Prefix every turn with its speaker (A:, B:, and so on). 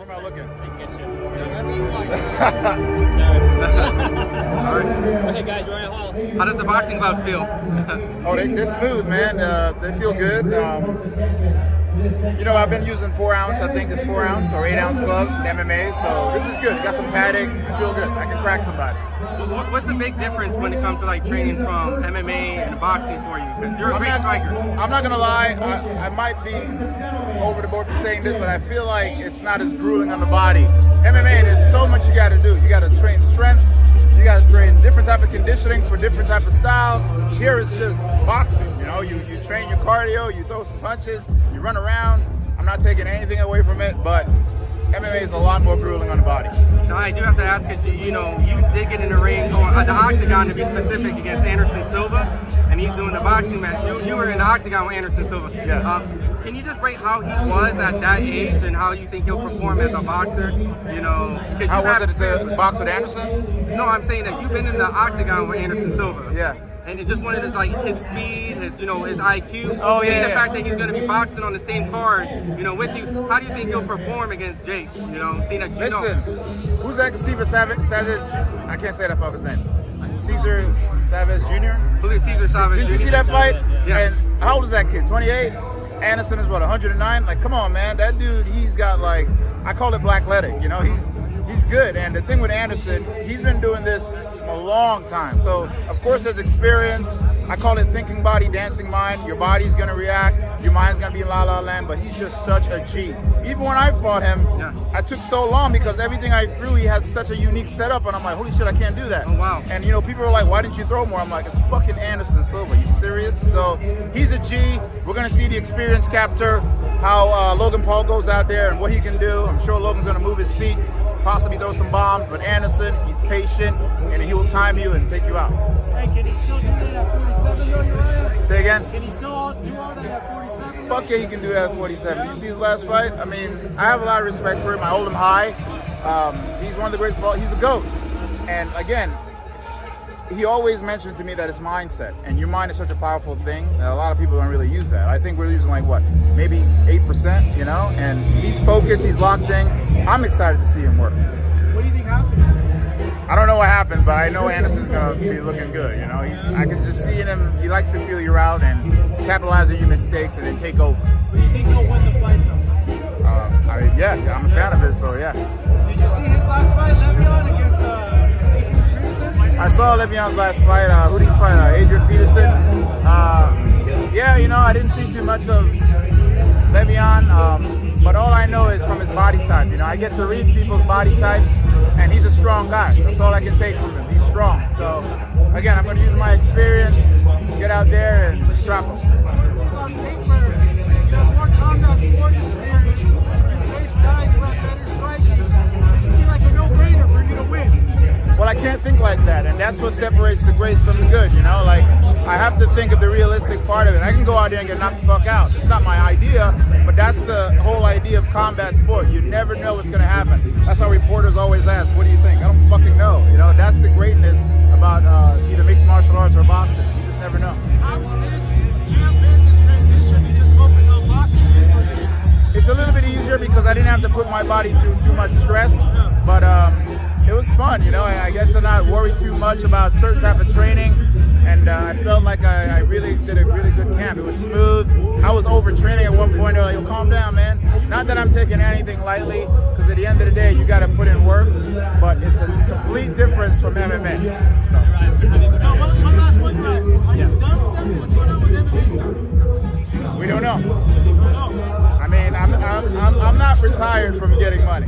A: Where am I looking?
B: I can get you wherever you want. Okay, guys, Uriah Hall.
C: How does the boxing gloves feel?
A: Oh, they're smooth, man. They feel good. You know, I've been using 4 ounce, I think it's 4 ounce or 8 ounce gloves in MMA, so this is good. Got some padding, you feel good. I can crack somebody.
C: What's the big difference when it comes to like training from MMA and boxing for you? Because you're a great striker.
A: I'm not gonna lie, I might be over the board for saying this, but I feel like it's not as grueling on the body. MMA, there's so much you gotta do. You gotta train strength, you gotta train different type of conditioning for different type of styles. Here it's just boxing, you know, you train your cardio, you throw some punches, you run around. I'm not taking anything away from it, but MMA is a lot more grueling on the body.
C: Now, I do have to ask you, you know, you did get in the ring, the octagon to be specific, against Anderson Silva, and he's doing the boxing match. You were in the octagon with Anderson Silva.
A: Yeah.
C: Can you just rate how he was at that age and how you think he'll perform as a boxer? You know,
A: how was it to box with Anderson?
C: No, I'm saying that you've been in the octagon with Anderson Silva.
A: Yeah.
C: And it just wanted to, like, his speed, his, you know, his IQ.
A: Oh, yeah.
C: And the fact that he's going to be boxing on the same card, you know, with you. How do you think he'll perform against Jake? You know, seeing that you know.
A: Who's that? Savage? I can't say that fucker's name. Cesar Chavez Jr.?
C: I believe Cesar Chavez Jr.
A: Did you see that fight?
C: Yeah.
A: And how old is that kid? 28? Anderson is what, 109? Like, come on, man. That dude, he's got like, I call it Blackletic. You know, he's good. And the thing with Anderson, he's been doing this a long time. So, of course, his experience, I call it thinking body, dancing mind. Your body's going to react. Your mind's going to be in la-la land. But he's just such a G. Even when I fought him, I took so long because everything I threw, he had such a unique setup. And I'm like, holy shit, I can't do that.
C: Oh, wow.
A: And, you know, people are like, why didn't you throw more? I'm like, it's fucking Anderson Silva. You serious? So, he's a G. We're going to see the experience capture, how Logan Paul goes out there and what he can do. I'm sure Logan's going to move his feet, possibly throw some bombs, but Anderson, he's patient, and he will time you and take you out.
D: Hey, can he still do that at 47 though, Uriah?
A: Say again?
D: Can he still do all that at 47?
A: Fuck yeah, he can do that at 47. Did you see his last fight? I mean, I have a lot of respect for him. I hold him high. He's one of the greatest of all. He's a GOAT. And again, he always mentioned to me that it's mindset. And your mind is such a powerful thing that a lot of people don't really use that. I think we're using like, what, maybe 8%, you know? And he's focused, he's locked in. I'm excited to see him work.
D: What do you think happens?
A: I don't know what happens, but I know Anderson's going to be looking good, you know? I can just see in him, he likes to feel you out and capitalize on your mistakes and then take over.
D: Do you think he'll win the fight though?
A: I mean, yeah, I'm a fan of it, so yeah.
D: Did you see his last fight, Le'Veon, against Adrian Peterson?
A: I saw Le'Veon's last fight. Who did he fight? Adrian Peterson. Yeah, you know, I didn't see too much of Le'Veon, but all I know is from his body type. You know, I get to read people's body type, and he's a strong guy. That's all I can take from him. He's strong. So, again, I'm going to use my experience, get out there and trap him.
D: On paper, you have more combat sport experience. You face guys who have better striking. It should be like a no-brainer for you to win.
A: Well, I can't think like that, and that's what separates the great from the good, you know? Like, I have to think of the realistic part of it. I can go out there and get knocked the fuck out. It's not my idea, but that's the whole idea of combat sport. You never know what's going to happen. That's how reporters always ask, what do you think? I don't fucking know. You know, that's the greatness about either mixed martial arts or boxing. You just never know.
D: How's this camp been, this transition? You just focus on boxing?
A: It's a little bit easier because I didn't have to put my body through too much stress, but it was fun, you know. I get to not worry too much about certain type of training, and I felt like I really did a really good camp. It was smooth. I was overtraining at one point. They were like, yo, calm down, man. Not that I'm taking anything lightly, because at the end of the day, you got to put in work, but it's a complete difference from MMA.
D: Now, one last one, Uriah. Are you done with them? What's going on with MMA?
A: We don't know. I mean, I'm not retired from getting money.